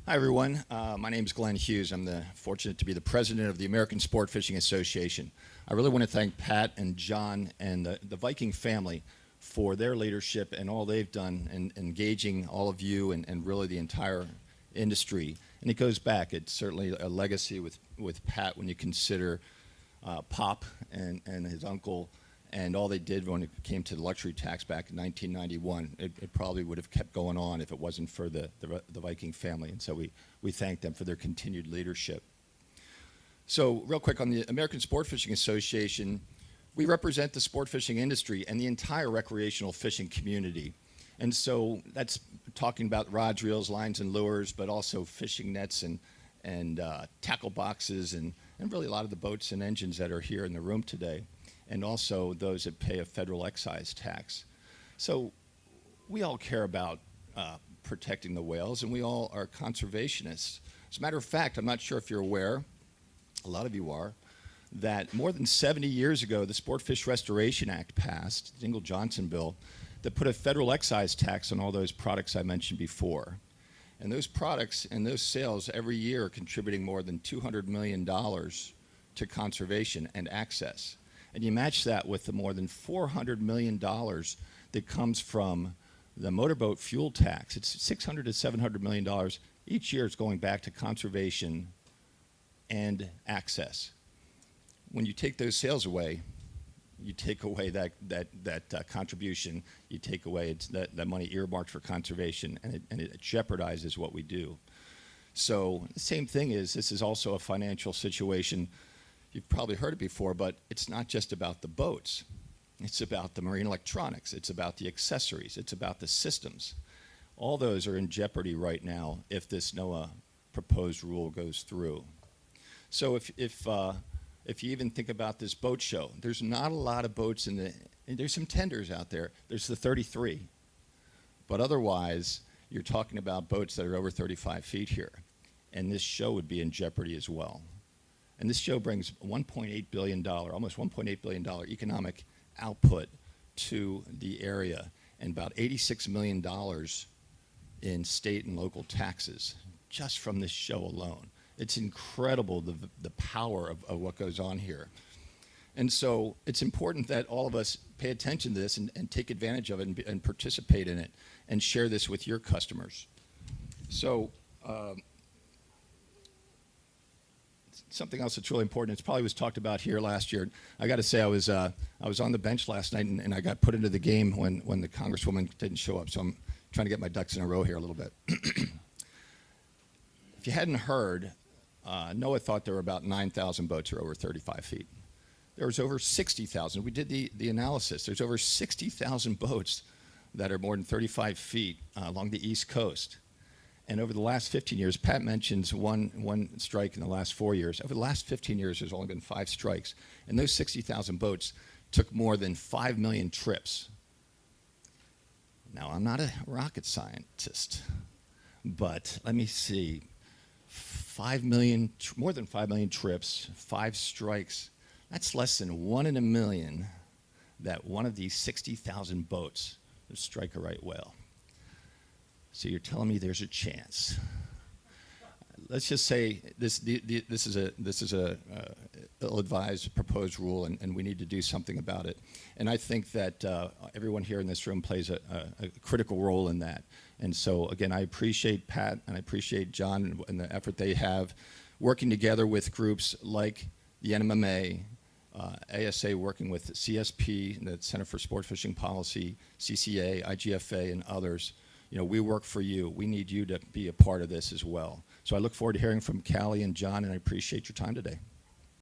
Hi, everyone. My name is Glenn Hughes. I'm fortunate to be the president of the American Sport Fishing Association. I really want to thank Pat and John and the Viking family for their leadership and all they've done in engaging all of you and really the entire industry. And it goes back. It's certainly a legacy with Pat when you consider Pop and his uncle and all they did when it came to the luxury tax back in 1991. It probably would have kept going on if it wasn't for the Viking family. And so we thank them for their continued leadership. So real quick, on the American Sport Fishing Association, we represent the sport fishing industry and the entire recreational fishing community. And so that's talking about rods, reels, lines, and lures, but also fishing nets and tackle boxes and really a lot of the boats and engines that are here in the room today, and also those that pay a federal excise tax. So we all care about protecting the whales, and we all are conservationists. As a matter of fact, I'm not sure if you're aware, a lot of you are, that more than 70 years ago, the Sport Fish Restoration Act passed, the Dingell-Johnson bill, that put a federal excise tax on all those products I mentioned before. And those products and those sales every year are contributing more than $200 million to conservation and access. And you match that with the more than $400 million that comes from the motorboat fuel tax. It's $600 to $700 million each year. It's going back to conservation and access. When you take those sales away, you take away that contribution. You take away that money earmarked for conservation, and it jeopardizes what we do. So the same thing is, this is also a financial situation. You've probably heard it before, but it's not just about the boats. It's about the marine electronics. It's about the accessories. It's about the systems. All those are in jeopardy right now if this NOAA proposed rule goes through. So if you even think about this boat show, there's not a lot of boats there's some tenders out there. There's the 33. But otherwise, you're talking about boats that are over 35 feet here. And this show would be in jeopardy as well. And this show brings $1.8 billion, almost $1.8 billion economic output to the area, and about $86 million in state and local taxes just from this show alone. It's incredible the power of what goes on here. And so it's important that all of us pay attention to this and take advantage of it and participate in it and share this with your customers. So something else that's really important, it probably was talked about here last year. I got to say, I was on the bench last night and I got put into the game when the Congresswoman didn't show up. So I'm trying to get my ducks in a row here a little bit. If you hadn't heard, NOAA thought there were about 9,000 boats are over 35 feet. There was over 60,000. We did the analysis. There's over 60,000 boats that are more than 35 feet along the East Coast. And over the last 15 years, Pat mentions one strike in the last 4 years. Over the last 15 years, there's only been 5 strikes. And those 60,000 boats took more than 5 million trips. Now, I'm not a rocket scientist, but let me see. 5 million, more than 5 million trips, 5 strikes. That's less than 1 in a million that one of these 60,000 boats would strike a right whale. So you're telling me there's a chance. Let's just say this is a ill-advised proposed rule, and we need to do something about it. And I think that everyone here in this room plays a critical role in that. And so, again, I appreciate Pat and I appreciate John and the effort they have working together with groups like the NMMA, ASA working with CSP, the Center for Sport Fishing Policy, CCA, IGFA, and others. You know, we work for you. We need you to be a part of this as well. So I look forward to hearing from Callie and John, and I appreciate your time today.